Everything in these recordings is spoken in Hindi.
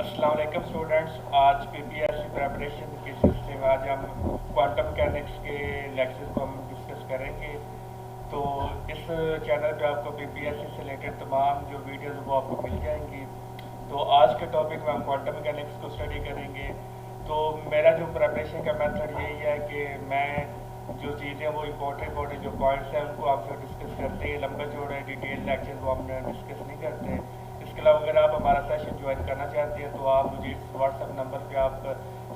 अस्सलाम वालेकुम स्टूडेंट्स। आज पीपीएससी प्रेपरेशन के सिलसिले में आज हम क्वांटम मैकेनिक्स के लेक्चर को हम डिस्कस करेंगे। तो इस चैनल पे आपको पीपीएससी से रिलेटेड तमाम जो वीडियोस वो आपको मिल जाएंगी। तो आज के टॉपिक में हम क्वांटम मैकेनिक्स को स्टडी करेंगे। तो मेरा जो प्रेपरेशन का मेथड यही है कि मैं जो चीज़ें वो इम्पोर्टेंट जो पॉइंट्स हैं उनको आपसे डिस्कस करते हैं। लंबे चौड़े डिटेल लेक्चर वो हम डिस्कस नहीं करते। इसके अलावा अगर आप हमारा सेशन ज्वाइन करना चाहते हैं तो आप मुझे इस व्हाट्सएप नंबर पे आप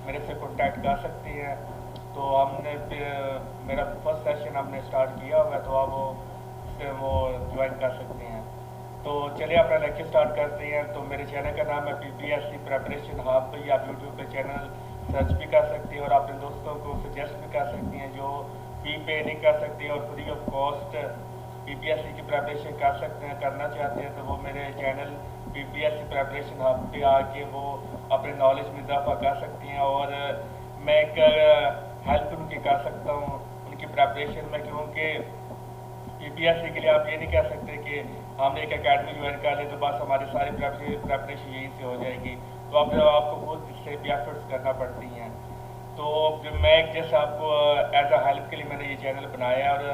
मेरे से कॉन्टैक्ट कर सकती हैं। तो हमने मेरा फर्स्ट सेशन हमने स्टार्ट किया हुआ है, तो आप वो ज्वाइन कर सकते हैं। तो चलिए अपना लेक्चर स्टार्ट करते हैं। तो मेरे चैनल का नाम है पीपीएससी प्रेपरेशन हब। या आप यूट्यूब पे चैनल सर्च भी कर सकती हैं और अपने दोस्तों को सजेस्ट भी कर सकती हैं जो फी पे नहीं कर सकती और फ्री ऑफ कॉस्ट पीपीएससी की प्रेपरेशन कर सकते हैं, करना चाहते हैं। तो वो मेरे चैनल पीपीएससी प्रेपरेशन हब पे आके वो अपने नॉलेज में इजाफा कर सकती हैं और मैं एक हेल्प उनकी कर सकता हूँ उनकी प्रेपरेशन में। क्योंकि पीपीएससी के लिए आप ये नहीं कह सकते कि हमने एक एकेडमी ज्वाइन कर ली तो बस हमारी सारी प्रेपरेशन यहीं से हो जाएगी। तो आपको बहुत इससे भी एफर्ट्स करना पड़ती हैं। तो मैं एक जैसे आपको एज अ हेल्प के लिए मैंने ये चैनल बनाया और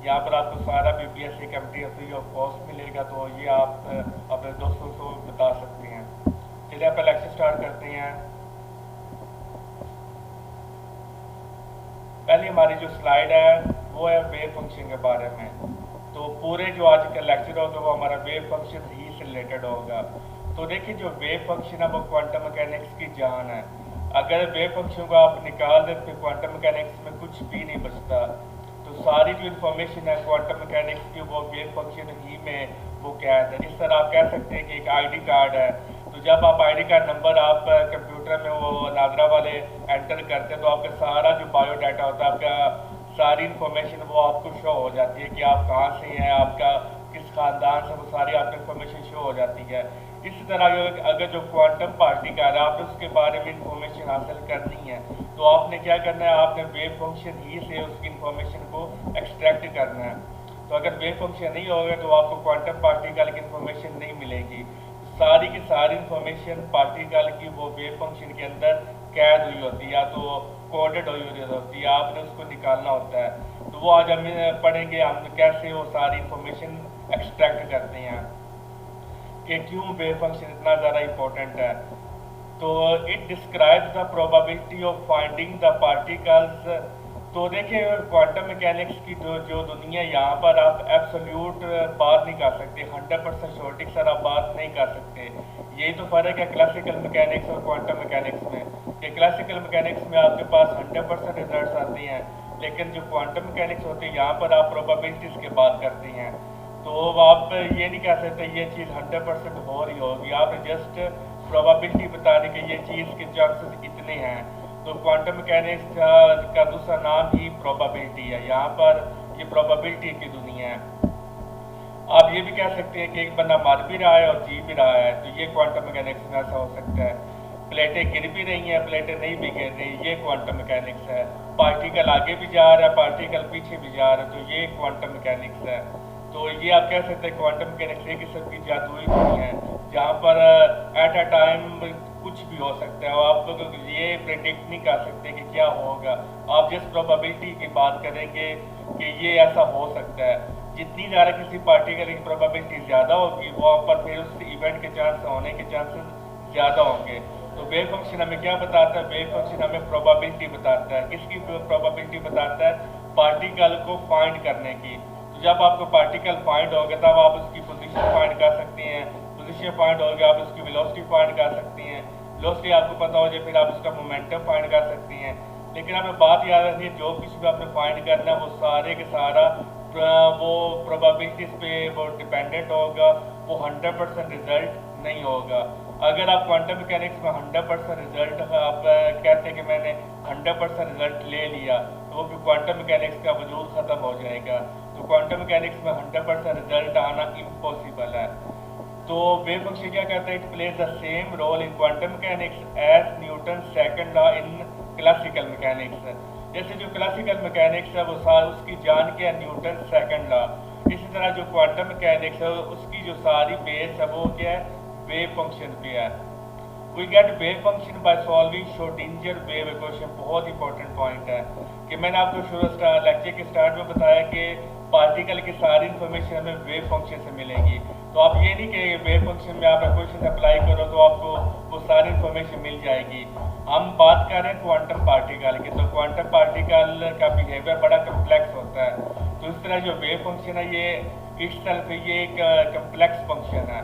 यहाँ पर आपको सारा पीपीएससी का मटीरियल फ्री ऑफ कॉस्ट मिलेगा। तो ये आप अपने दोस्तों को बता सकते हैं। चलिए आप लेक्चर स्टार्ट करते हैं। पहली हमारी जो स्लाइड है वो है वेव फंक्शन के बारे में। तो पूरे जो आज का लेक्चर होगा वो हमारा वेव फंक्शन ही से रिलेटेड होगा। तो देखिए जो वेव फंक्शन है वो क्वांटम मैकेनिक्स की जान है। अगर वेव फंक्शन को आप निकाल दें तो क्वांटम मैकेनिक्स में कुछ भी नहीं बचता। तो सारी जो इन्फॉर्मेशन है क्वांटम मैकेनिक्स की वो वेव फंक्शन ही में वो कैद है। इस तरह आप कह सकते हैं कि एक आईडी कार्ड है। तो जब आप आईडी कार्ड नंबर आप कंप्यूटर में वो नागरा वाले एंटर करते हैं तो आपका सारा जो बायोडाटा होता है, आपका सारी इन्फॉर्मेशन वो आपको शो हो जाती है कि आप कहाँ से हैं, आपका किस खानदान से, वो सारी आपको इन्फॉर्मेशन शो हो जाती है। इसी तरह अगर जो क्वांटम पार्टिकल है आपने उसके बारे में इंफॉर्मेशन हासिल करनी है तो आपने क्या करना है, आपने वेव फंक्शन ही से उसकी इंफॉर्मेशन को एक्सट्रैक्ट करना है। तो अगर वेव फंक्शन नहीं होगा तो आपको क्वांटम पार्टिकल की इंफॉर्मेशन नहीं मिलेगी। सारी की सारी इंफॉर्मेशन पार्टिकल की वो वेव फंक्शन के अंदर कैद हुई होती है या तो कोडेड हुई होती है, आपने उसको निकालना होता है। तो वो आज हम पढ़ेंगे हम कैसे वो सारी इंफॉर्मेशन एक्सट्रैक्ट करते हैं कि क्यों वेव फंक्शन इतना ज़्यादा इम्पोर्टेंट है। तो it describes the probability of finding the particles. तो देखिए क्वांटम मैकेनिक्स की जो दुनिया यहाँ पर आप एब्सोल्यूट बात नहीं कर सकते, 100% श्योरिटी के साथ आप बात नहीं कर सकते। यही तो फ़र्क है क्लासिकल मैकेनिक्स और क्वांटम मैकेनिक्स में कि क्लासिकल मैकेनिक्स में आपके पास 100% रिजल्ट आते हैं, लेकिन जो क्वांटम मैकेनिक्स होती है यहाँ पर आप प्रोबेबिलिटीज़ की बात करते हैं। तो आप ये नहीं कह सकते ये चीज़ 100% हो रही होगी, आपने जस्ट प्रोबेबिलिटी बताने कि ये चीज़ के चांसेस इतने हैं। तो क्वांटम मैकेनिक्स का दूसरा नाम ही प्रोबेबिलिटी है। यहाँ पर ये प्रोबेबिलिटी की दुनिया है। आप ये भी कह सकते हैं कि एक बंदा मर भी रहा है और जी भी रहा है, तो ये क्वांटम मैकेनिक्स में ऐसा हो सकता है। प्लेटें गिर भी रही हैं, प्लेटें नहीं भी गिर रही, ये क्वांटम मैकेनिक्स है। पार्टिकल आगे भी जा रहा है, पार्टिकल पीछे भी जा रहा है, तो ये क्वांटम मैकेनिक्स है। तो ये आप कह सकते हैं क्वांटम मैकेनिक्स एक किस्म की जादुई दुनिया है जहाँ पर एट अ टाइम कुछ भी हो सकता है। आप लोग ये प्रेडिक्ट नहीं कर सकते कि क्या होगा, आप जिस प्रोबेबिलिटी की बात करेंगे कि ये ऐसा हो सकता है, जितनी ज़्यादा किसी पार्टिकल की प्रोबेबिलिटी ज़्यादा होगी वो पर फिर उस इवेंट के चांस होने के चांसेस ज़्यादा होंगे। तो वेव फंक्शन हमें क्या बताता है, वेव फंक्शन हमें प्रोबेबिलिटी बताता है। किसकी प्रोबेबिलिटी बताता है, पार्टिकल को फाइंड करने की। तो जब आपको पार्टिकल फाइंड होगा तब आप उसकी पोजीशन फाइंड कर सकते हैं, पोजीशन फाइंड होगा आप उसकी वेलोसिटी फाइंड कर सकते हैं, वेलोसिटी आपको पता हो जाए फिर आप उसका मोमेंटम फाइंड कर सकते हैं। लेकिन हमें बात याद रखनी है, जो कुछ भी आपने फाइंड करना है वो सारे के सारा वो प्रोबेबिलिटीज पे वो डिपेंडेंट होगा, वो 100% रिजल्ट नहीं होगा। अगर आप क्वांटम मैकेनिक्स में 100% रिजल्ट आप कहते हैं कि मैंने 100% रिजल्ट ले लिया तो वो फिर क्वांटम मैकेनिक्स का वजूद ख़त्म हो जाएगा। तो क्वांटम मैकेनिक्स में 100% रिजल्ट आना इम्पॉसिबल है। तो वेव फंक्शन क्या कहता है, it plays the same role in quantum mechanics as Newton second law in classical mechanics. जैसे जो क्लासिकल मैकेनिक्स है वो उसकी जान के है न्यूटन सेकंड लॉ, इसी तरह जो क्वांटम मैकेनिक्स है उसकी जो सारी बेस है वो क्या है, वेव फंक्शन पे है। We get wave function by solving Schrodinger wave equation. बहुत इंपॉर्टेंट पॉइंट है कि मैंने आपको शुरू लेक्चर के स्टार्ट में बताया कि पार्टिकल की सारी इन्फॉर्मेशन हमें वेव फंक्शन से मिलेगी। तो आप ये नहीं कि वेव फंक्शन में आप इक्वेशन अप्लाई करो तो आपको वो सारी इन्फॉर्मेशन मिल जाएगी। हम बात कर रहे हैं क्वांटम पार्टिकल की, तो क्वांटम पार्टिकल का बिहेवियर बड़ा कम्प्लेक्स होता है। तो इस तरह जो वेव फंक्शन है ये इट्सेल्फ ये एक कम्प्लेक्स फंक्शन है।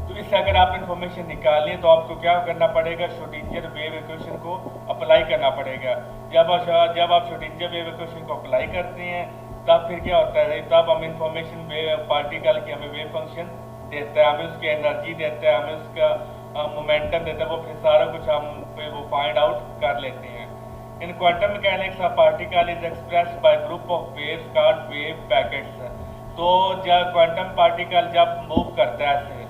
तो इससे अगर आप इन्फॉर्मेशन निकालें तो आपको क्या करना पड़ेगा, श्रोडिंगर वेव इक्वेशन को अप्लाई करना पड़ेगा। जब आप श्रोडिंगर वेव इक्वेशन को अप्लाई करते हैं तब फिर क्या होता है, तब हम इंफॉर्मेशन वेव पार्टिकल की हमें वेव फंक्शन देता है, हमें उसकी एनर्जी देता है, हमें उसका मोमेंटम देता है, वो फिर सारा कुछ हम वो फाइंड आउट कर लेते हैं। In quantum mechanics a particle is expressed by group of waves called wave packets. तो जब क्वांटम पार्टिकल जब मूव करता है ऐसे,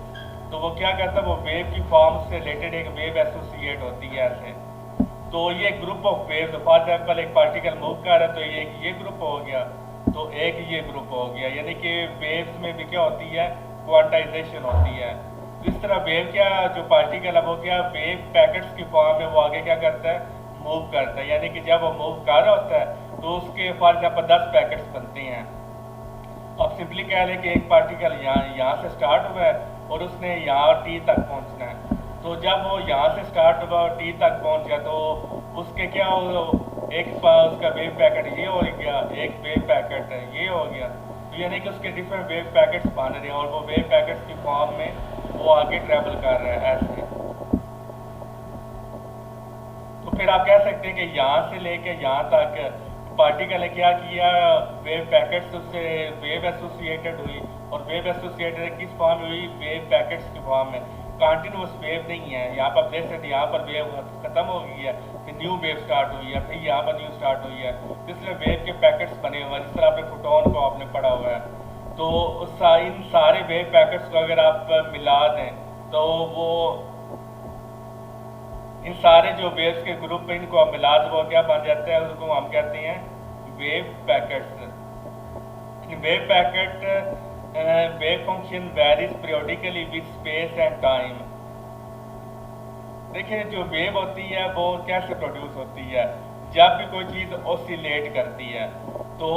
तो वो क्या करता है, वो वेव की फॉर्म से रिलेटेड एक वेव एसोसिएट होती है ऐसे। तो ये group of wave, for example एक पार्टिकल मूव कर रहा है तो ये ग्रुप हो गया, तो एक ये ग्रुप हो गया, यानी कि वेव्स में भी क्या होती है, क्वांटाइजेशन होती है। इस तरह वेव क्या जो पार्टिकल है वो क्या वेव पैकेट्स की फॉर्म में वो आगे क्या करता है, मूव करता है। यानी कि जब वो मूव कर रहा होता है तो उसके फॉर एग्जाम्पल 10 पैकेट्स बनते हैं। अब सिंपली कह लें कि एक पार्टिकल यहाँ से स्टार्ट हुआ है और उसने यहाँ टी तक पहुँचना है। तो जब वो यहाँ से स्टार्ट हुआ और टी तक पहुँच गया तो उसके क्या एक उसका वेव पैकेट ये हो गया, एक वेव पैकेट ये हो गया। तो यानी कि उसके डिफरेंट वेव पैकेट्स बन रहे हैं और वो वेव पैकेट्स की फॉर्म में वो आगे ट्रेवल कर रहा है ऐसे। तो फिर आप कह सकते हैं कि यहाँ से लेके यहाँ तक पार्टिकल ने क्या किया, वेव पैकेट्स उससे वेव एसोसिएटेड हुई, और वेव एसोसिएटेड किस फॉर्म में हुई, वेव पैकेट्स की फॉर्म में। कंटिन्यूस वेव नहीं है, यहाँ पर देख सकते यहाँ पर वेव खत्म हो गई है, फिर न्यू वेव स्टार्ट हुई है, फिर यहाँ पर न्यू स्टार्ट हुई है, इसलिए वेव के पैकेट्स बने हुए हैं, जिस तरह आपने फोटोन को आपने पढ़ा हुआ है। तो इन सारे वेव पैकेट्स को अगर आप मिला दें तो वो इन सारे जो वेव्स के ग्रुप में इनको आप मिला दो, वो क्या बन जाता है, उसको हम कहते हैं wave packets. Wave packet wave function varies periodically with space and time. देखिए जो वेव होती है वो कैसे प्रोड्यूस होती है, जब भी कोई चीज़ ऑसिलेट करती है तो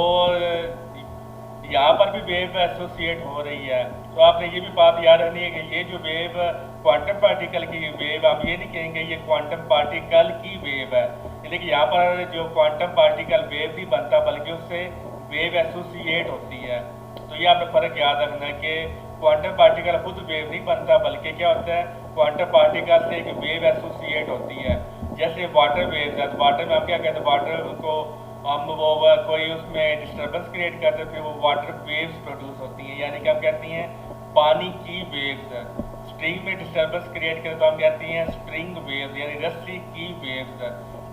यहाँ पर भी वेव एसोसिएट हो रही है। तो आपने ये भी बात याद रखनी है कि ये जो वेव क्वांटम पार्टिकल की वेव, हम ये नहीं कहेंगे ये क्वांटम पार्टिकल की वेव है, यानी कि यहाँ पर जो क्वांटम पार्टिकल वेव नहीं बनता बल्कि उससे वेव एसोसिएट होती है। तो ये आपने फर्क याद रखना है कि क्वांटम पार्टिकल खुद वेव नहीं बनता बल्कि क्या होता है, क्वांटम पार्टिकल से एक वेव एसोसिएट होती है। जैसे वाटर वेव है, तो वाटर में हम क्या कहते हैं, वाटर को हम वो कोई उसमें डिस्टर्बेंस क्रिएट करते हैं, फिर वो वाटर वेव्स प्रोड्यूस होती हैं, यानी कि हम कहते हैं पानी की वेव्स। स्ट्रिंग में डिस्टर्बेंस क्रिएट करें तो हम कहते हैं स्प्रिंग वेव्स, यानी रस्सी की वेव्स।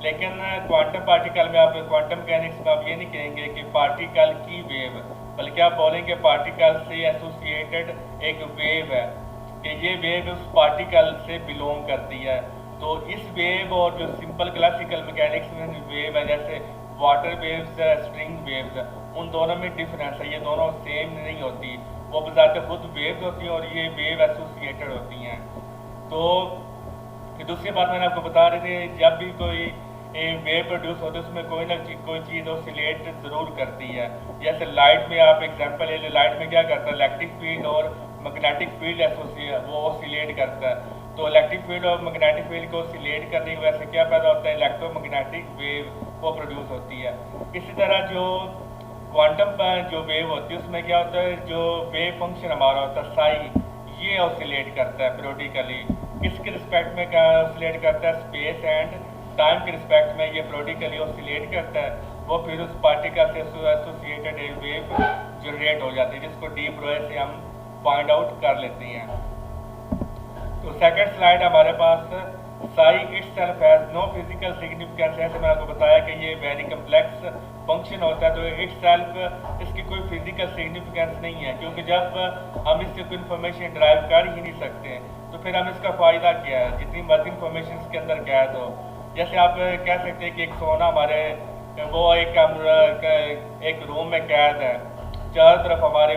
लेकिन क्वांटम पार्टिकल में आप क्वांटम मैकेनिक्स में आप ये नहीं कहेंगे कि पार्टिकल की वेव, बल्कि आप बोलेंगे पार्टिकल से एसोसिएटेड एक वेव है, कि ये वेव उस पार्टिकल से बिलोंग करती है। तो इस वेव और जो सिंपल क्लासिकल मैकेनिक्स में वेव है, जैसे वाटर वेव्स, स्ट्रिंग वेव्स, उन दोनों में डिफरेंस है, ये दोनों सेम नहीं होती, वो बजाते खुद वेव्स होती हैं और ये वेव एसोसिएटेड होती हैं। तो दूसरी बात मैंने आपको बता रहे थे, जब भी कोई वेव प्रोड्यूस होती है उसमें कोई ना कोई चीज़ ऑसिलेट ज़रूर करती है। जैसे लाइट में आप एग्जांपल ले, लाइट में क्या करता है, इलेक्ट्रिक फील्ड और मैग्नेटिक फील्ड वो ऑसिलेट करता है। तो इलेक्ट्रिक फील्ड और मैग्नेटिक फील्ड को ऑसिलेट करने की वजह से क्या पैदा होता है, इलेक्ट्रोमैग्नेटिक वेव वो प्रोड्यूस होती है। इसी तरह जो क्वांटम जो वेव होती है उसमें क्या होता है, जो वेव फंक्शन हमारा होता है साई, ये ऑसिलेट करता है पीरियोडिकली। किसके रिस्पेक्ट में क्या ऑसिलेट करता है, स्पेस एंड टाइम के रिस्पेक्ट में ये पीरियोडिकली ऑसिलेट करता है। वो फिर उस पार्टिकल से एसोसिएटेड वेव जनरेट हो जाती है, जिसको डी ब्रोए से हम फाइंड आउट कर लेते हैं। तो सेकंड स्लाइड हमारे पास, psi itself has no physical significance. ऐसे मैंने आपको बताया कि ये वेरी कम्प्लेक्स फंक्शन होता है, तो इटसेल्फ इसकी कोई फिजिकल सिग्निफिकेंस नहीं है, क्योंकि जब हम इससे कोई इन्फॉर्मेशन ड्राइव कर ही नहीं सकते तो फिर हम इसका फ़ायदा क्या है, जितनी मर्जी इन्फॉर्मेशन इसके अंदर कैद हो। जैसे आप कह सकते हैं कि एक सोना हमारे वो एक रूम में कैद है, चारों तरफ हमारे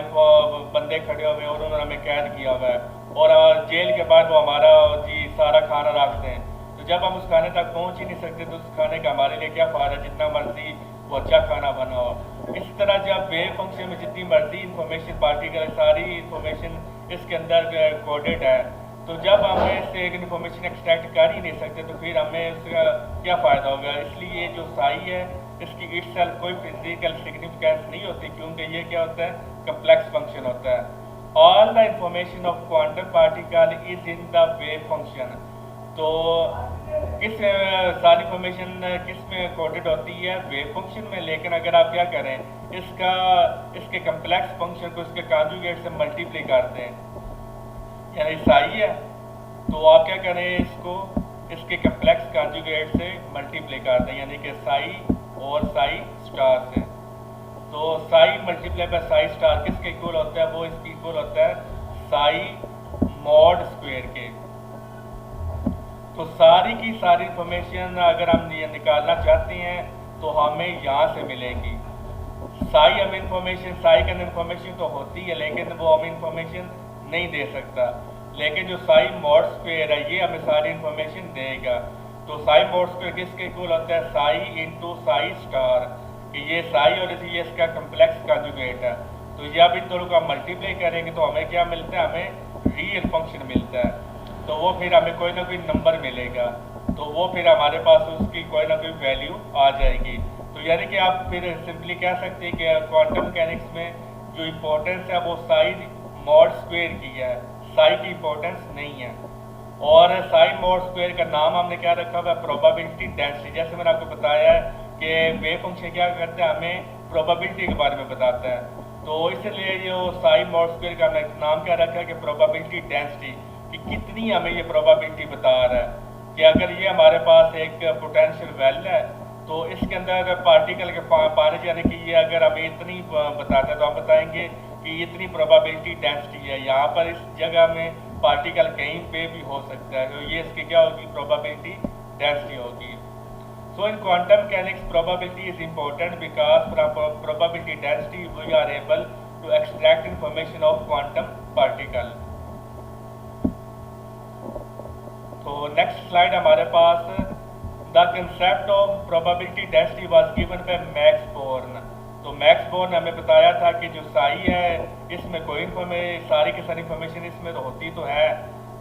बंदे खड़े हुए और उन्होंने हमें कैद किया हुआ है, और जेल के बाद वो हमारा जी सारा खाना रख दें, तो जब हम उस खाने तक पहुंच ही नहीं सकते तो उस खाने का हमारे लिए क्या फ़ायदा, जितना मर्जी वो अच्छा खाना बना हो। इस तरह जब वेव फंक्शन में जितनी मर्जी इंफॉर्मेशन पार्टिकल सारी इंफॉर्मेशन इसके अंदर कोडेड है, तो जब हम इससे एक इन्फॉर्मेशन एक्सट्रैक्ट कर ही नहीं सकते तो फिर हमें उसका क्या फ़ायदा होगा। इसलिए जो साई है इसकी इटसेल्फ कोई फिजिकल सिग्निफिकेंस नहीं होती, क्योंकि ये क्या होता है, कम्प्लेक्स फंक्शन होता है। All the information of quantum particle is in the wave function. तो किस सारी इंफॉर्मेशन किस में कोडेड होती है, वेव फंक्शन में। लेकिन अगर आप क्या करें, इसके कम्प्लेक्स फंक्शन को इसके कॉन्जुगेट से मल्टीप्लाई कर दें, यानी साई है तो आप क्या करें, इसको इसके कम्प्लेक्स कॉन्जुगेट से मल्टीप्लाई कर दें, यानी कि साई और साई स्टार से। तो Sai multiply by Sai star किसके इक्वल होता है, वो इसके इक्वल होता है साई मॉड स्क्वायर के। तो सारी की सारी इंफॉर्मेशन अगर हम ये निकालना चाहते हैं तो हमें यहाँ से मिलेगी। साई हमें इंफॉर्मेशन, साई का इंफॉर्मेशन तो होती है लेकिन वो हमें इंफॉर्मेशन नहीं दे सकता, लेकिन जो साई मॉड स्क्वायर है ये हमें सारी इंफॉर्मेशन देगा। तो साई मॉड स्क्वायर किसके इक्वल होता है, साई इंटू साई स्टार, कि ये साई और ये इसका कम्प्लेक्स कॉन्जुगेट है। तो जब इन दोनों को हम मल्टीप्लाई करेंगे तो हमें क्या मिलता है, हमें रियल फंक्शन मिलता है। तो वो फिर हमें कोई ना कोई नंबर मिलेगा, तो वो फिर हमारे पास उसकी कोई ना कोई वैल्यू आ जाएगी। तो यानी कि आप फिर सिंपली कह सकते हैं कि क्वांटम मैकेनिक्स में जो इम्पोर्टेंस है वो साई मॉड स्क्वायर की है, साई की इम्पोर्टेंस नहीं है। और साई मॉड स्क्वायर का नाम हमने क्या रखा हुआ है, प्रोबेबिलिटी डेंसिटी। जैसे मैंने आपको बताया है कि वेव फंक्शन क्या करता है, हमें प्रोबेबिलिटी के बारे में बताता है। तो इसलिए जो साई मॉड स्क्वायर का हमने नाम क्या रखा है कि प्रोबेबिलिटी डेंसिटी, कि कितनी हमें ये प्रोबेबिलिटी बता रहा है कि अगर ये हमारे पास एक पोटेंशियल वेल है तो इसके अंदर पार्टिकल के पाने जाने की ये अगर हमें इतनी बताता है तो हम बताएंगे कि इतनी प्रोबेबिलिटी डेंसिटी है, यहाँ पर इस जगह में पार्टिकल कहीं पे भी हो सकता है, तो ये इसकी क्या होगी, प्रोबेबिलिटी डेंसिटी होगी। So in quantum mechanics probability is important because from probability density we are able to extract information of quantum particle. तो नेक्स्ट स्लाइड हमारे पास, the concept of probability density was given by Max Born. तो मैक्स बोर्न ने हमें बताया था कि जो साई है इसमें कोई सारी की सारी इंफॉर्मेशन इसमें तो होती तो है,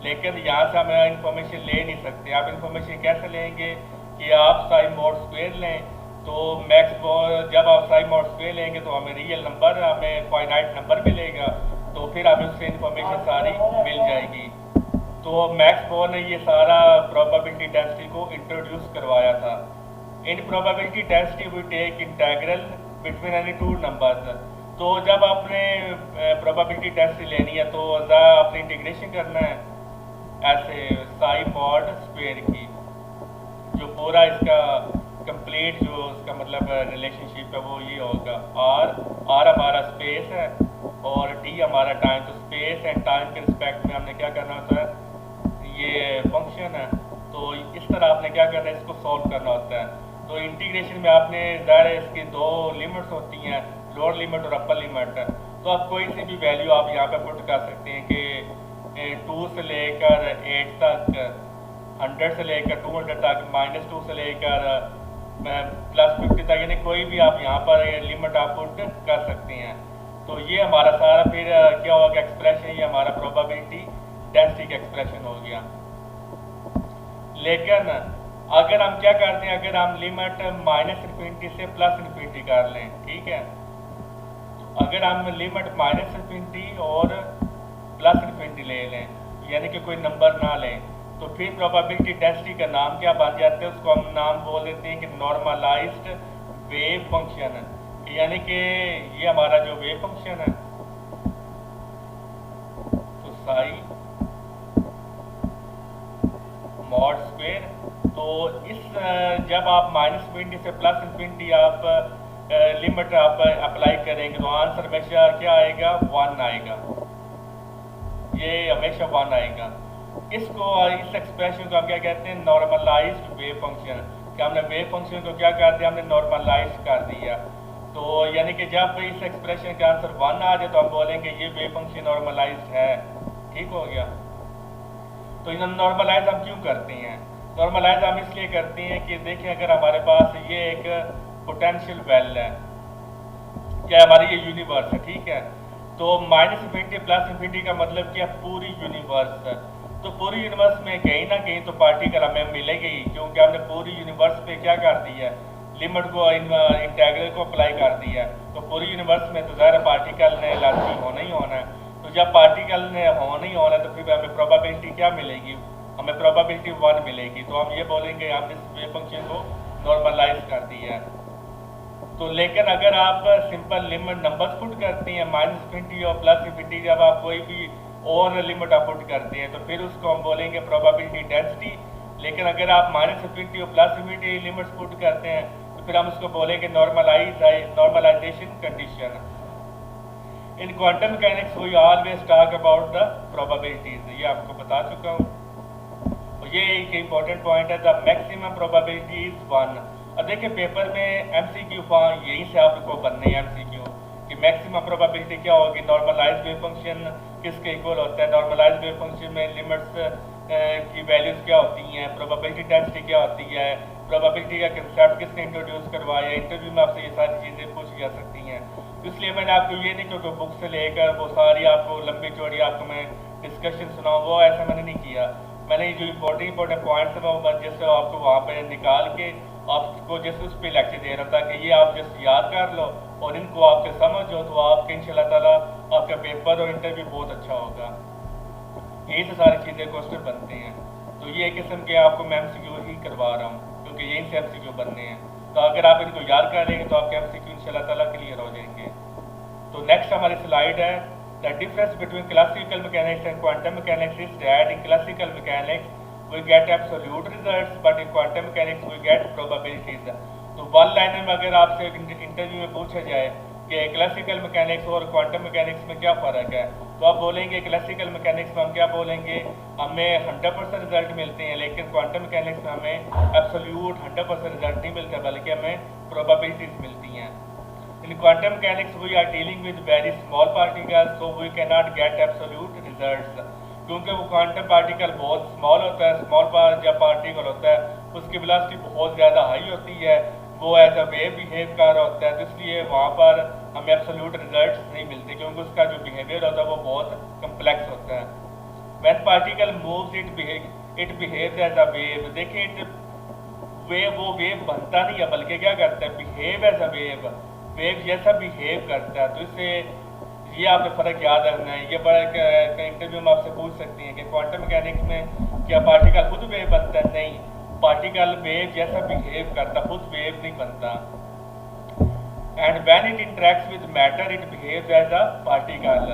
लेकिन यहाँ से हमें इंफॉर्मेशन ले नहीं सकते। आप इंफॉर्मेशन कैसे लेंगे कि आप साई मॉड स्क्वायर लें, तो मैक्स बोर्न जब आप साई मॉड स्क्वायर लेंगे तो हमें रियल नंबर, हमें फाइनाइट नंबर मिलेगा, तो फिर हमें उससे इंफॉर्मेशन सारी मिल जाएगी। तो मैक्स बोर्न ने ये सारा प्रोबेबिलिटी डेंसिटी को इंट्रोड्यूस करवाया था। In probability density we take integral between any two numbers. तो जब आपने प्रोबेबिलिटी डेंसिटी लेनी है तो आपने इंटीग्रेशन करना है ऐसे साई मॉड स्क्वायर की, जो पूरा इसका कंप्लीट जो उसका मतलब रिलेशनशिप है वो ये होगा, आर हमारा स्पेस है और टी हमारा टाइम। तो स्पेस एंड टाइम के रिस्पेक्ट में हमने क्या करना होता है, ये फंक्शन है, तो इस तरह आपने क्या करना है, इसको सॉल्व करना होता है। तो इंटीग्रेशन में आपने ज़ाहिर है इसकी दो लिमिट्स होती हैं, लोअर लिमिट और अपर लिमिट। तो आप कोई सी भी वैल्यू आप यहाँ पे पुट कर सकते हैं कि 2 से लेकर 8 तक, 100 से लेकर 200 तक, -2 से लेकर +50 तक, यानी कोई भी आप यहाँ पर लिमिट आप पुट कर सकते हैं। तो ये हमारा सारा फिर क्या होगा एक्सप्रेशन, ये हमारा प्रोबेबिलिटी डेंसिटी का एक्सप्रेशन हो गया। लेकिन अगर हम क्या करते हैं, अगर हम लिमिट -∞ से +∞ कर लें, ठीक है, तो अगर हम लिमिट -∞ और +∞ ले लें, यानी कि कोई नंबर ना लें, तो फिर प्रोबेबिलिटी डेंसिटी का नाम क्या बन जाता है, उसको हम नाम बोल देते हैं कि नॉर्मलाइज्ड वेव फंक्शन। यानी कि ये हमारा जो वेव फंक्शन है, तो साई मॉड स्क्वायर, तो इस जब आप -∞ से +∞ आप लिमिट आप अप्लाई करेंगे तो आंसर हमेशा क्या आएगा, 1 आएगा, ये हमेशा 1 आएगा। इसको इस एक्सप्रेशन को हम क्या कहते हैं, नॉर्मलाइज्ड वेव फंक्शन। कि हमने वेव फंक्शन को क्या कर दिया, हमने नॉर्मलाइज कर दिया। तो यानी कि जब इस एक्सप्रेशन का आंसर 1 आ जाए तो हम बोलेंगे ये वेव फंक्शन नॉर्मलाइज्ड है, ठीक हो गया। तो इन नॉर्मलाइज हम क्यों करते हैं? नॉर्मलाइज हम इसलिए करते हैं कि देखिए अगर हमारे पास ये एक पोटेंशियल वेल है, क्या हमारी ये यूनिवर्स है, ठीक है, तो -∞ प्लस इन्फिनिटी का मतलब क्या? पूरी यूनिवर्स। तो पूरी यूनिवर्स में कहीं ना कहीं तो पार्टिकल हमें मिलेगी ही, क्योंकि हमने पूरी यूनिवर्स पे क्या कर दिया है, लिमिट को इंटेग्रल को अप्लाई कर दिया है। तो पूरी यूनिवर्स में तो ज़ाहिर पार्टिकल ने लाजमी होना ही होना है। तो जब पार्टिकल ने होना ही होना है तो फिर हमें प्रोबेबिलिटी क्या मिलेगी? हमें प्रोबेबिलिटी 1 मिलेगी। तो हम ये बोलेंगे हमने इस वेव फंक्शन को नॉर्मलाइज कर दिया है। तो लेकिन अगर आप सिंपल लिमिट नंबर्स पुट करती हैं -∞ और प्लस इन्फिनिटी, जब आप कोई भी और लिमिट आप पुट करते हैं तो फिर उसको हम बोलेंगे प्रोबेबिलिटी डेंसिटी। लेकिन अगर आप -∞ और प्लस इन्फिनिटी लिमिट्स पुट करते हैं तो फिर हम उसको बोलेंगे normalisation condition. In quantum mechanics we always talk about the probabilities, ये आपको बता चुका हूँ। और ये एक इम्पॉर्टेंट पॉइंट है, द मैक्सिमम प्रोबेबिलिटी इज 1। अब देखिए पेपर में MCQ फॉर्म यहीं से आपको बनने हैं MCQ कि मैक्सिमम प्रोबेबिलिटी क्या होगी, नॉर्मलाइज वेव फंक्शन किसके इक्वल होता है, नॉर्मलाइज वेव फंक्शन में लिमिट्स की वैल्यूज क्या होती हैं, प्रोबेबिलिटी डेंसिटी क्या होती है, प्रोबेबिलिटी का कंसेप्ट किसने इंट्रोड्यूस करवाया। इंटरव्यू में आपसे ये सारी चीज़ें पूछी जा सकती हैं। तो इसलिए मैंने आपको ये नहीं क्योंकि बुक से लेकर वो सारी आपको लंबी चौड़ी आपको मैं डिस्कशन सुनाऊँ, वो ऐसा मैंने नहीं किया। मैंने जो इंपॉर्टेंट पॉइंट्स है वो जैसे आपको वहाँ पर निकाल के आपको जैसे उस पर लेक्चर दे रहा था कि ये आप जैसे याद कर लो और इनको आपके समझ हो तो आपके इंशाल्लाह ताला आपका पेपर और इंटरव्यू बहुत अच्छा होगा। यही से सारी चीज़ें क्वेश्चन बनते हैं। तो ये किस्म के आपको मैं MCQ ही करवा रहा हूँ क्योंकि यहीं से MCQ बनने हैं। तो अगर आप इनको याद करेंगे तो आपके MCQ इंशाल्लाह ताला क्लियर हो जाएंगे। तो नेक्स्ट हमारी स्लाइड है, the difference between classical mechanics and quantum mechanics is that in classical mechanics we get absolute results but in quantum mechanics we get probabilities। तो वन लाइनर में अगर आपसे इंटरव्यू में पूछा जाए कि क्लासिकल मैकेनिक्स और क्वांटम मैकेनिक्स में क्या फ़र्क है, तो आप बोलेंगे क्लासिकल मैकेनिक्स में हम क्या बोलेंगे, हमें 100% रिजल्ट मिलते हैं, लेकिन क्वांटम मैकेनिक्स में हमें एब्सोल्यूट 100% रिजल्ट नहीं मिलता बल्कि हमें प्रोबेबिलिटीज मिलती हैं। In quantum mechanics we are dealing with very small particles so we can not get absolute results, क्योंकि वो क्वांटम पार्टिकल बहुत स्मॉल होता है। स्मॉल जब पार्टिकल होता है उसकी वेलोसिटी बहुत ज़्यादा हाई होती है, वो एज अ वेव बिहेव कर रहा होता है, तो इसलिए वहाँ पर हमें एब्सोल्यूट रिजल्ट्स नहीं मिलते क्योंकि उसका जो बिहेवियर होता है वो बहुत कम्प्लेक्स होता है। When particle moves it behaves as a wave. देखिए वो वेव बनता नहीं है बल्कि क्या करता है, बिहेव एज अ वेव जैसा बिहेव करता है। तो इससे ये आपने फ़र्क याद रखना है। ये बड़ा इंटरव्यू में आपसे पूछ सकती हैं कि क्वांटम मैकेनिक्स में क्या पार्टिकल खुद वेव बनता है? नहीं, पार्टिकल वेव जैसा बिहेव करता, खुद वेव नहीं बनता। And when it interacts with matter it behaves as a particle.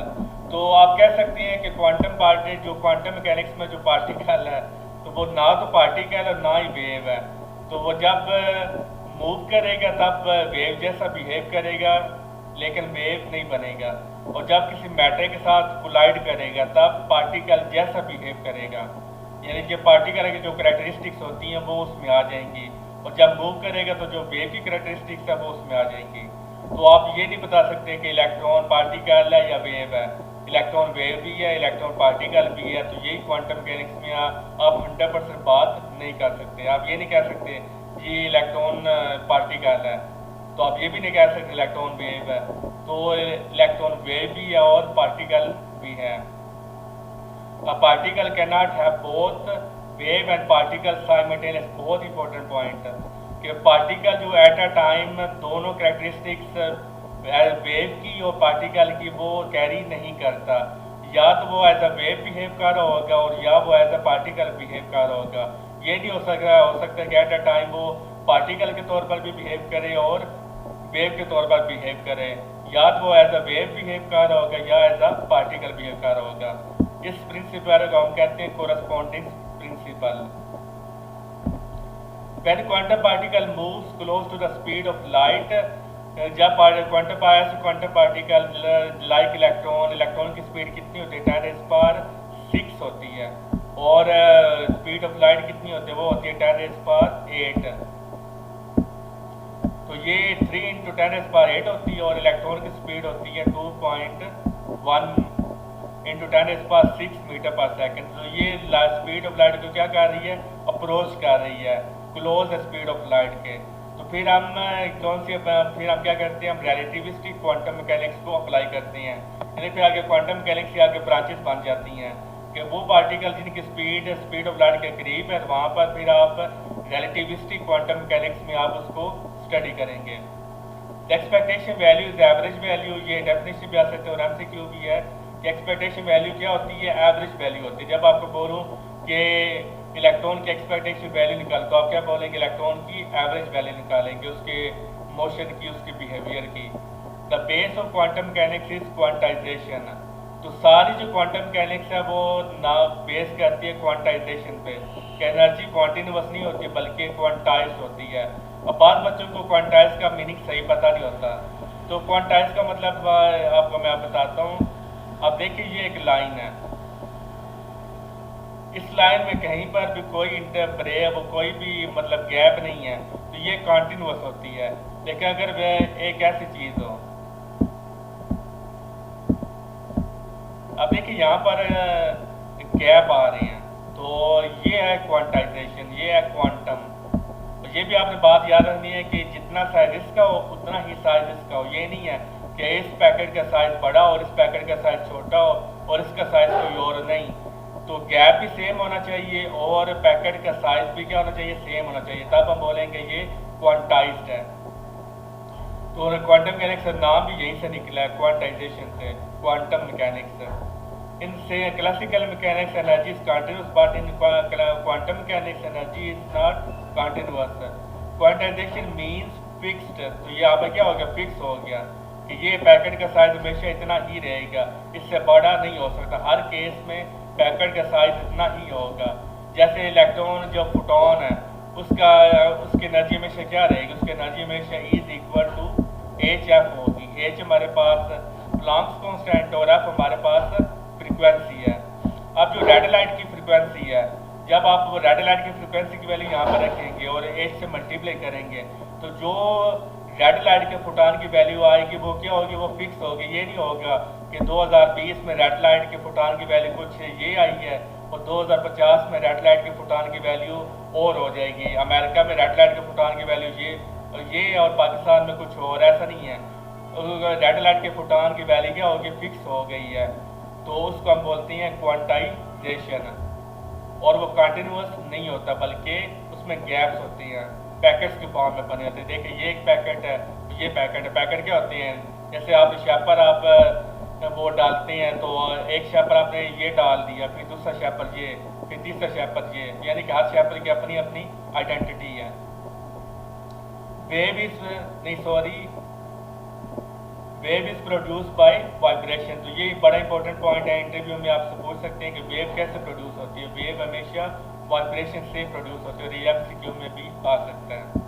तो आप कह सकते हैं कि क्वांटम मैकेनिक्स में जो पार्टिकल है तो वो ना तो पार्टिकल और ना ही वेव है। तो वो जब मूव करेगा तब वेव जैसा बिहेव करेगा लेकिन वेव नहीं बनेगा, और जब किसी मैटर के साथ कोलाइड करेगा तब पार्टिकल जैसा बिहेव करेगा, यानी कि पार्टिकल की जो करैक्टरिस्टिक्स होती हैं वो उसमें आ जाएंगी, और जब मूव करेगा तो जो वेव की करैक्टरिस्टिक्स है वो उसमें आ जाएंगी। तो आप ये नहीं बता सकते कि इलेक्ट्रॉन पार्टिकल है या वेव है। इलेक्ट्रॉन वेव भी है, इलेक्ट्रॉन पार्टिकल भी है। तो यही क्वांटम मैकेनिक्स में आप 100% बात नहीं कर सकते। आप ये नहीं कह सकते ये इलेक्ट्रॉन पार्टिकल है, तो आप ये भी नहीं कह सकते इलेक्ट्रॉन वेव है। तो इलेक्ट्रॉन वेव भी है और पार्टिकल भी है। A particle can not have both wave and particle simultaneous. बहुत इंपॉर्टेंट पॉइंट है कि पार्टिकल जो एट अ टाइम दोनों कैरेक्टरिस्टिक्स वेव की और पार्टिकल की वो कैरी नहीं करता। या तो वो एज अ वेव बिहेव कर रहा होगा और या वो एज अ पार्टिकल बिहेव कर रहा होगा। ये नहीं हो सकता कि एट अ टाइम वो पार्टिकल के तौर पर भी बिहेव करे और वेव के तौर पर बिहेव करे। या तो वो एज अ वेव बिहेव कर रहा होगा या एज अ पार्टिकल बिहेव कर रहा होगा। इस प्रिंसिपल को हम कहते हैं corresponding principle. When quantum particle moves close to the speed of light, जब क्वांटम पार्टिकल लाइक इलेक्ट्रॉन की स्पीड कितनी होती है 10⁻6 होती है, और स्पीड ऑफ लाइट कितनी होती है वो होती है 10⁸8। तो ये 3 × 10⁸8 होती है और इलेक्ट्रॉन की स्पीड होती है 2.1 इंटू 10⁻6 मीटर पर सेकंड। तो ये स्पीड ऑफ लाइट को क्या कर रही है, अप्रोच कर रही है क्लोज स्पीड ऑफ लाइट के। तो फिर हम फिर हम क्या करते हैं, हम रिलेटिविस्टिक क्वांटम मैकेनिक्स को अप्लाई करते हैं। यानी फिर आगे क्वांटम मैकेनिक्स के आगे ब्रांचेस बन जाती हैं कि वो पार्टिकल जिनकी स्पीड ऑफ लाइट के करीब है, वहाँ पर फिर आप रिलेटिविस्टिक क्वांटम मैकेनिक्स में आप उसको स्टडी करेंगे। Expectation value is average value, ये डेफिनेशन भी आ सकते हैं और एमसीक्यू भी है कि एक्सपेक्टेशन वैल्यू क्या होती है, एवरेज वैल्यू होती है। जब आपको बोलूँ कि इलेक्ट्रॉन की एक्सपेक्टेशन वैल्यू निकाल, तो आप क्या बोलेंगे, इलेक्ट्रॉन की एवरेज वैल्यू निकालेंगे उसके मोशन की, उसके बिहेवियर की। The base of quantum mechanics is quantization. तो सारी जो क्वांटम मैकेनिक्स है वो ना बेस करती है क्वांटाइजेशन पे कि एनर्जी कॉन्टिन्यूस नहीं होती बल्कि क्वांटाइज होती है। अब बाद बच्चों को क्वांटाइज का मीनिंग सही पता नहीं होता। तो क्वांटाइज का मतलब आपको मैं बताता हूँ। अब देखिए ये एक लाइन है, इस लाइन में कहीं पर भी कोई इंटरब्रेक, कोई भी मतलब गैप नहीं है, तो ये कॉन्टिन्यूस होती है। लेकिन अगर वह एक ऐसी चीज हो, अब देखिए यहाँ पर गैप आ रहे हैं, तो ये है क्वांटाइजेशन, ये है क्वांटम। ये भी आपने बात याद रखनी है कि जितना साइज इसका हो उतना ही साइज इसका हो। ये नहीं है कि इस पैकेट का साइज बड़ा और इस पैकेट का साइज छोटा हो और इसका साइज कोई और नहीं। तो गैप भी सेम होना चाहिए और पैकेट का साइज भी क्या होना चाहिए, सेम होना चाहिए, तब हम बोलेंगे ये क्वांटाइज्ड है। तो क्वांटम मैकेनिक्स का नाम भी यहीं से निकला है, क्वांटाइजेशन से, क्वांटम मैकेनिक्स। इनसे classical mechanics energy is continuous but in quantum mechanics energy is not continuous. Quantization means fixed. तो ये आप क्या हो गया, फिक्स हो गया कि ये पैकेट का साइज हमेशा इतना ही रहेगा, इससे बड़ा नहीं हो सकता। हर केस में पैकेट का साइज इतना ही होगा। जैसे इलेक्ट्रॉन जो फोटोन है उसकी एनर्जी हमेशा क्या रहेगी, उसकी एनर्जी हमेशा इज इक्वल टू HF होगी। H हमारे पास प्लैंक्स कांस्टेंट और F हमारे पास फ्रीक्वेंसी है। अब जो रेड लाइट की फ्रीक्वेंसी है, जब आप रेड लाइट की फ्रीक्वेंसी की वैल्यू यहाँ पर रखेंगे और H से मल्टीप्लाई करेंगे, तो जो रेड लाइट के फोटान की वैल्यू आएगी वो क्या होगी, वो फिक्स होगी। ये नहीं होगा कि 2020 में रेड लाइट के फोटान की वैल्यू कुछ ये आई है और 2050 में रेड लाइट के फोटान की वैल्यू और हो जाएगी। अमेरिका में रेड लाइट के फोटान की वैल्यू ये और पाकिस्तान में कुछ और, ऐसा नहीं है। रेड लाइट के फोटान की वैल्यू क्या होगी, फिक्स हो गई है। तो उसको हम बोलते हैं क्वांटाइजेशन। और वो कंटिन्यूस नहीं होता बल्कि उसमें गैप्स होती हैं, पैकेट्स के फॉर्म में बने होते हैं। देखिए ये एक पैकेट है, ये पैकेट है। पैकेट क्या होते हैं, जैसे आप शेपर आप वो डालते हैं, तो एक शेपर आपने ये डाल दिया, फिर दूसरा शेपर ये, फिर तीसरा शेपर ये, यानी कि हर शेपर की अपनी अपनी आइडेंटिटी है। Wave is produce by vibration. तो ये बड़ा इंपॉर्टेंट पॉइंट है, इंटरव्यू में आपसे पूछ सकते हैं कि वेव कैसे प्रोड्यूस होती है। वेव हमेशा वाइब्रेशन से प्रोड्यूस होती है, और MCQ में भी आ सकता है।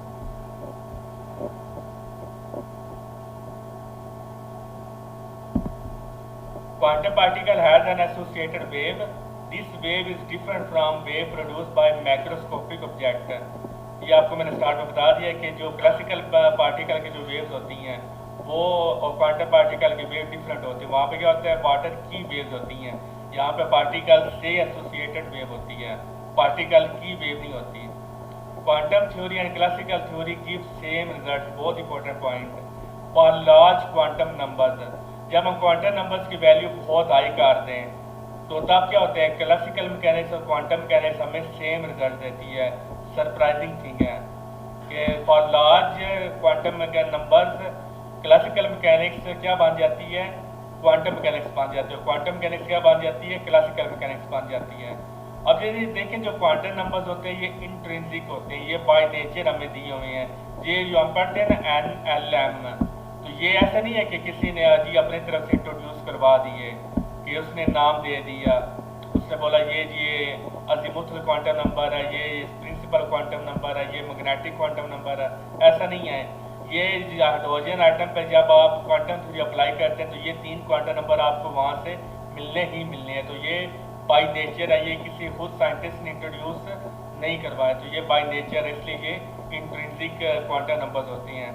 Quantum particle has an associated wave. This wave is different from wave produced by macroscopic object. ये आपको मैंने स्टार्ट में बता दिया कि जो क्लासिकल पार्टिकल की जो वेव्स होती हैं वो और क्वांटम पार्टिकल की वेव डिफरेंट होती है। वहाँ पे क्या होता है, वाटर की वेव्स होती हैं, यहाँ पे पार्टिकल से एसोसिएटेड वेव होती है, पार्टिकल की वेव नहीं होती। Quantum theory and classical theory give same result. बहुत important point for large quantum numbers. जब हम क्वांटम नंबर्स की वैल्यू बहुत हाई कर दें तो तब क्या होता है, क्लासिकल मैकेनिक्स और क्वांटम मैकेनिक्स हमें सेम रिजल्ट देती है। सरप्राइजिंग थिंग है कि for large quantum numbers classical mechanics क्या बन जाती है, क्वांटम मैकेनिक्स बन जाती है। क्वांटम मैकेनिक्स क्या बन जाती है, क्लासिकल मैकेनिक्स बन जाती है। अब यदि देखें जो क्वांटम नंबर्स होते हैं ये इंट्रिंसिक होते हैं, ये बाय नेचर हमें दिए हुए हैं। ये जो हम पढ़ते हैं ना NLM, तो ये ऐसा नहीं है कि किसी ने जी अपनी तरफ से इंट्रोड्यूस करवा दिए कि उसने नाम दे दिया, उसने बोला ये अजीमुथल क्वांटम नंबर है, ये प्रिंसिपल क्वांटम नंबर है, ये मैग्नेटिक क्वांटम नंबर है, ऐसा नहीं है। ये हाइड्रोजन आइटम पर जब आप क्वांटम थ्योरी अप्लाई करते हैं तो ये 3 क्वांटम नंबर आपको वहाँ से मिलने ही मिलने हैं। तो ये बाई नेचर है, ये किसी खुद साइंटिस्ट ने इंट्रोड्यूस नहीं करवाया, तो ये बाई नेचर है, इसलिए ये इंट्रिंसिक क्वांटम नंबर्स होती हैं।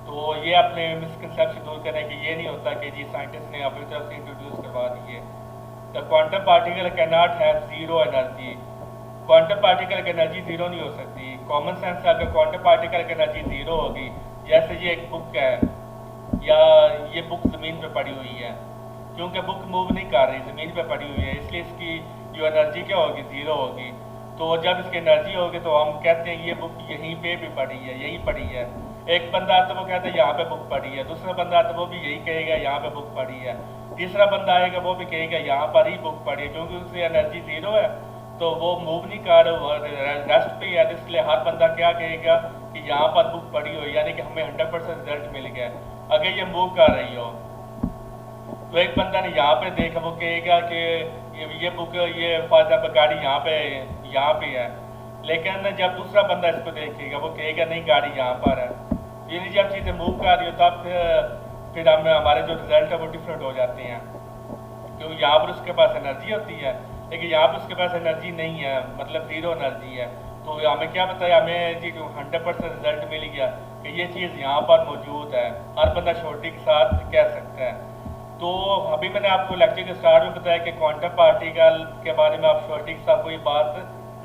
तो ये अपने मिसकंसेप्शन दूर करें कि ये नहीं होता कि जी साइंटिस्ट ने अपनी तरफ से इंट्रोड्यूस करवा दिए। The quantum particle can not have zero energy. Quantum particle की एनर्जी जीरो नहीं हो सकती। कॉमन सेंस से अगर क्वांटम पार्टिकल की एनर्जी जीरो होगी, जैसे ये एक बुक है या ये बुक ज़मीन पे पड़ी हुई है, क्योंकि बुक मूव नहीं कर रही, ज़मीन पे पड़ी हुई है, इसलिए इसकी जो एनर्जी क्या होगी, ज़ीरो होगी। तो जब इसकी एनर्जी होगी तो हम कहते हैं ये बुक यहीं पे भी पड़ी है, यहीं पड़ी है। एक बंदा तो वो कहता है यहाँ पे बुक पड़ी है, दूसरा बंदा तो वो भी यही कहेगा यहाँ पे बुक पड़ी है, तीसरा बंदा आएगा वो भी कहेगा यहाँ पर ही बुक पड़ी है। क्योंकि उसकी एनर्जी ज़ीरो है तो वो मूव नहीं कर रेस्ट पे है, तो इसलिए हर बंदा क्या कहेगा कि यहाँ पर बुक पड़ी हो, यानी कि हमें 100% रिजल्ट मिल गया। अगर ये मूव कर रही हो तो एक बंदा ने यहाँ पे देखा, वो कहेगा कि ये बुक, ये फॉर एग्जाम्पल गाड़ी यहाँ पे है, लेकिन जब दूसरा बंदा इसको देखेगा वो कहेगा नहीं गाड़ी यहाँ पर है। यानी जब चीज़ें मूव कर रही हो तब फिर हमारे जो रिजल्ट है वो डिफरेंट हो जाते हैं, क्योंकि यहाँ पर उसके पास एनर्जी होती है लेकिन यहाँ पर उसके पास एनर्जी नहीं है, मतलब ज़ीरो एनर्जी है। तो हमें क्या बताया, हमें जी 100% रिजल्ट मिल गया कि ये चीज़ यहाँ पर मौजूद है, हर बंदा श्योरिटी के साथ कह सकता है। तो अभी मैंने आपको लेक्चर के स्टार्ट में बताया कि क्वांटम पार्टिकल के बारे में आप श्योरिटी के साथ कोई बात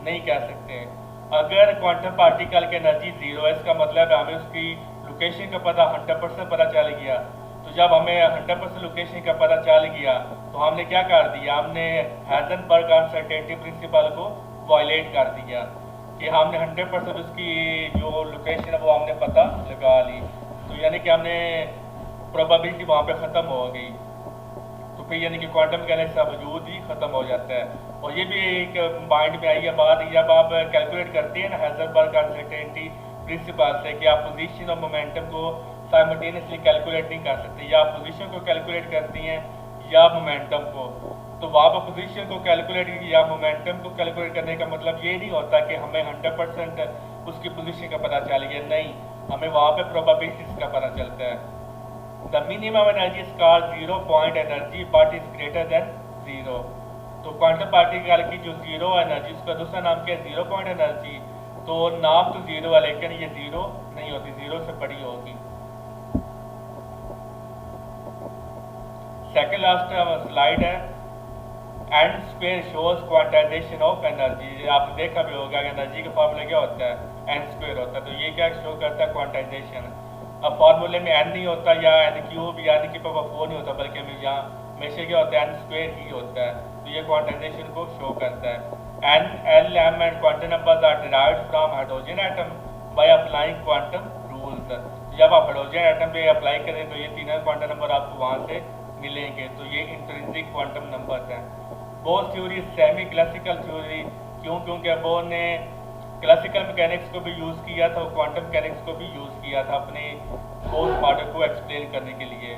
नहीं कह सकते। अगर क्वांटम पार्टिकल की एनर्जी ज़ीरो है, इसका मतलब हमें उसकी लोकेशन का पता 100% पता चल गया। तो जब हमें 100% लोकेशन का पता चल गया तो हमने क्या कर दिया, हमने हाइजेनबर्ग अनसर्टेनिटी प्रिंसिपल को वायलेट कर दिया कि हमने 100% उसकी जो लोकेशन है वो हमने पता लगा ली। तो यानी कि हमने प्रोबेबिलिटी वहाँ पे ख़त्म हो गई, तो फिर यानी कि क्वांटम मैकेनिक्स का वजूद ही ख़त्म हो जाता है। और ये भी एक माइंड में आई है बात, जब आप कैलकुलेट करते हैं ना हाइजेनबर्ग अनसर्टेनिटी प्रिंसिपल से कि आप पोजीशन और मोमेंटम को साइमल्टेनियसली कैलकुलेट नहीं कर सकते, या आप पोजीशन को कैलकुलेट करती हैं या मोमेंटम को, तो वहाँ पर पोजीशन को कैलकुलेट या मोमेंटम को कैलकुलेट करने का मतलब ये नहीं होता कि हमें 100% उसकी पोजीशन का पता चल गया, नहीं, हमें वहाँ पे प्रोबेबिलिटीज का पता चलता है। The minimum energy is called zero point energy but is greater than zero. तो क्वांटम पार्टिकल की जो जीरो एनर्जी, उसका दूसरा नाम क्या है, जीरो पॉइंट एनर्जी। तो नाम तो जीरो है लेकिन ये जीरो नहीं होती, जीरो से बड़ी होगी। सेकेंड लास्ट स्लाइड है, and square shows quantization of energy. आपने देखा भी होगा एनर्जी का फार्मूला क्या होता है, एन स्क्वायर होता है। तो ये क्या शो करता है, क्वांटाइजेशन। अब फार्मूले में एन नहीं होता या एन क्यूब या एन की पावर 4 नहीं होता, बल्कि हमें यहाँ हमेशा क्या होता है, एन स्क्वायर ही होता है। तो ये क्वांटाइजेशन को शो करता है। N, l, m and quantum numbers are derived from hydrogen atom by applying quantum rules. जब आप हाइड्रोजन एटम पे अप्लाई करें तो ये तीनों क्वांटम नंबर आपको वहाँ से मिलेंगे। तो ये इंट्रिंसिक क्वांटम नंबर्स हैं। Both theory semi classical theory, क्योंकि वो ने क्लासिकल मैकेनिक्स को भी यूज़ किया था और क्वांटम मैकेनिक्स को भी यूज़ किया था अपने फोर्स मॉडल को एक्सप्लेन करने के लिए।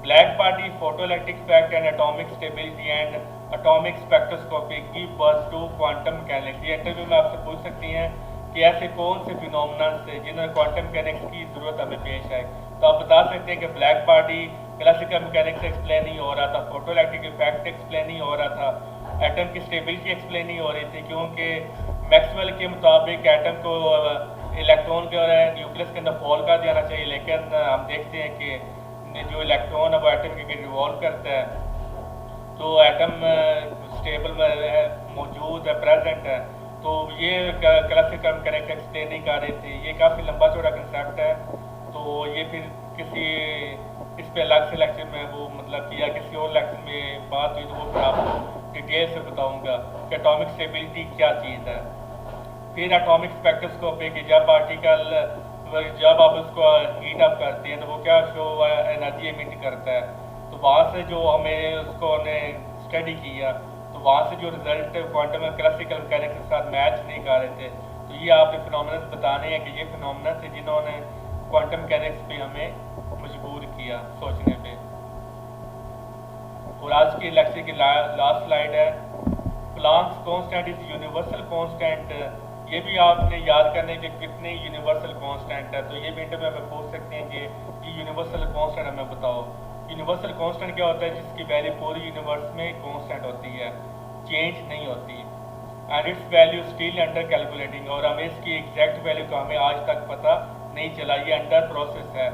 Black body, photoelectric effect and atomic stability and atomic spectroscopy की बर्थ टू क्वांटम मैकेनिक्स। ये इंटरव्यू में आपसे पूछ सकती हैं कि ऐसे कौन से फिनोमिना थे जिन्होंने क्वांटम मैकेनिक्स की ज़रूरत हमें पेश आई। तो आप बता सकते हैं कि black body classical mechanics explain नहीं हो रहा था, फोटोइलेक्ट्रिक इफेक्ट एक्सप्लेन नहीं हो रहा था, एटम की स्टेबिलिटी एक्सप्लेन नहीं हो रही थी, क्योंकि मैक्सवेल के मुताबिक एटम को इलेक्ट्रॉन के न्यूक्लियस के अंदर फॉल कर देना चाहिए, लेकिन हम देखते हैं कि जो इलेक्ट्रॉन है वो एटम के रिवॉल्व करता है, तो एटम स्टेबल में मौजूद है, प्रेजेंट है। तो ये क्लासिकल मैकेनिक्स एक्सप्लेन नहीं कर रहे थे। ये काफ़ी लंबा चौड़ा कंसेप्ट है, तो ये फिर किसी इस पे अलग से लेक्चर में वो मतलब किया, किसी और लेक्चर में बात हुई तो वो फिर आपको डिटेल से बताऊंगा कि एटॉमिक स्टेबिलिटी क्या चीज़ है। फिर एटॉमिक स्पेक्ट्रोस्कोपी की जब पार्टिकल जब आप उसको हीट अप करते हैं तो वो क्या शो एनर्जी एमिट करता है। तो वहाँ से जो हमें उसको स्टडी किया तो वहाँ से जो रिजल्ट क्वांटम क्लासिकल मैकेनिक्स के साथ मैच नहीं कर रहे थे। तो ये आपने फिनोमिना बताने हैं कि ये फिनोमिना थे जिन्होंने क्वांटम मैकेनिक्स पे हमें मजबूर किया सोचने पे। और आज की लेक्चर की लास्ट स्लाइड है, Planck's constant is universal constant. ये भी आपने याद करने के कितने यूनिवर्सल कांस्टेंट है। तो ये भी इंटरव्यू में पूछ सकते हैं कि ये यूनिवर्सल कांस्टेंट हमें बताओ। यूनिवर्सल कांस्टेंट क्या होता है, जिसकी वैल्यू पूरी यूनिवर्स में कांस्टेंट होती है, चेंज नहीं होती, and it's value still under calculating. और हमें इसकी एग्जैक्ट वैल्यू का हमें आज तक पता नहीं चला, ये अंडर प्रोसेस है।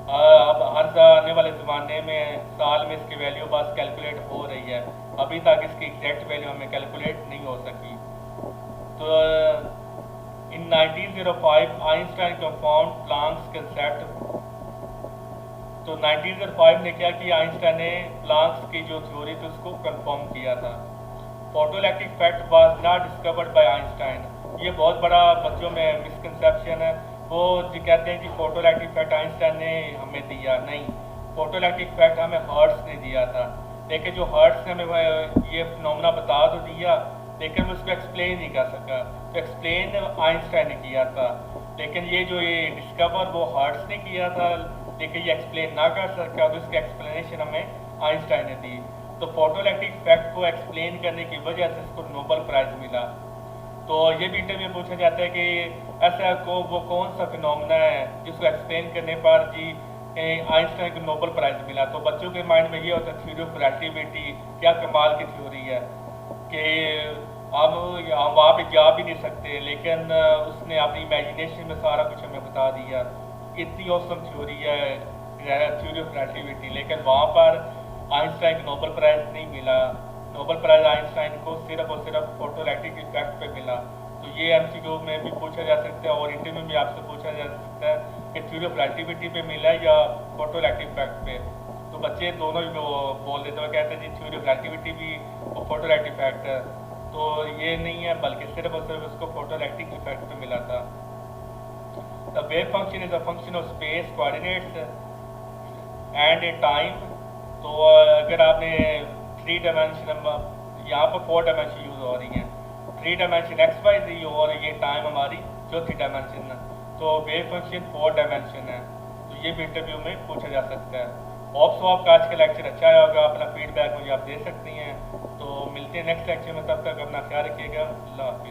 अब आने वाले ज़माने में साल में इसकी वैल्यू बस कैलकुलेट हो रही है, अभी तक इसकी एग्जैक्ट वैल्यू हमें कैलकुलेट नहीं हो सकी। तो इन 1905 आइंस्टाइन कंफाउंड प्लांक्स कंसेप्ट। तो 1905 ने क्या किया, आइंस्टाइन ने प्लांक्स की जो थ्योरी थी उसको कंफर्म किया था। Photoelectric effect was not discovered by Einstein. ये बहुत बड़ा बच्चों में मिसकंसेप्शन है। वो जो कहते हैं कि फोटोइलेक्ट्रिक इफेक्ट आइंस्टाइन ने हमें दिया, नहीं, फोटोइलेक्ट्रिक इफेक्ट हमें हर्ट्स ने दिया था। लेकिन जो हर्ट्स ने हमें ये फिनोमेना बता तो दिया, लेकिन मैं उसको एक्सप्लेन नहीं कर सका। तो एक्सप्लेन आइंस्टाइन ने किया था, लेकिन ये जो ये डिस्कवर वो हर्ट्स ने किया था, लेकिन ये एक्सप्लेन ना कर सका, तो इसकी एक्सप्लेनेशन हमें आइंस्टाइन ने दी। तो फोटोइलेक्ट्रिक इफेक्ट को एक्सप्लेन करने की वजह से इसको नोबेल प्राइज़ मिला। तो ये भी इंटरव्यू में पूछा जाता है कि ऐसा वो कौन सा फिनोमेना है जिसको एक्सप्लेन करने पर जी आइंस्टाइन को नोबेल प्राइज़ मिला। तो बच्चों के माइंड में ये होता है थ्योरी ऑफ रिलेटिविटी, क्या कमाल की थ्योरी है कि हम वहाँ पे जा भी नहीं सकते, लेकिन उसने अपनी इमेजिनेशन में सारा कुछ हमें बता दिया। इतनी औसम थ्योरी है थ्योरी ऑफ रिलेटिविटी, लेकिन वहाँ पर आइंस्टाइन को नोबेल प्राइज़ नहीं मिला। नोबेल प्राइज़ आइंस्टाइन को सिर्फ और सिर्फ फोटोइलेक्ट्रिक इफेक्ट पे मिला। तो ये एमसीक्यू में भी पूछा जा सकता है और इंटरव्यू में भी आपसे पूछा जा सकता है कि थ्योरी ऑफ रिलेटिविटी पे मिला या फोटोइलेक्ट्रिक इफेक्ट पे। तो बच्चे दोनों भी वो बोल देते हैं, कहते हैं जी थ्योरी ऑफ रिलेटिविटी भी और फोटोइलेक्ट्रिक इफेक्ट है। तो ये नहीं है, बल्कि सिर्फ और सिर्फ उसको फोटोइलेक्ट्रिक इफेक्ट पे मिला था। The wave function is a function of space coordinates and A time. तो अगर आपने 3 डायमेंशन, यहाँ पर 4 डायमेंशन यूज़ हो रही हैं, 3 डायमेंशन एक्स वाई जी और ये टाइम हमारी चौथी डायमेंशन है। तो वेव फंक्शन 4 डायमेंशन है। तो ये भी इंटरव्यू में पूछा जा सकता है। होप सो आपका आज का लेक्चर अच्छा आया होगा। अपना फीडबैक मुझे आप दे सकती हैं। तो मिलते हैं नेक्स्ट लेक्चर में, तब तक अपना ख्याल रखिएगा। अल्लाह हाफिज़।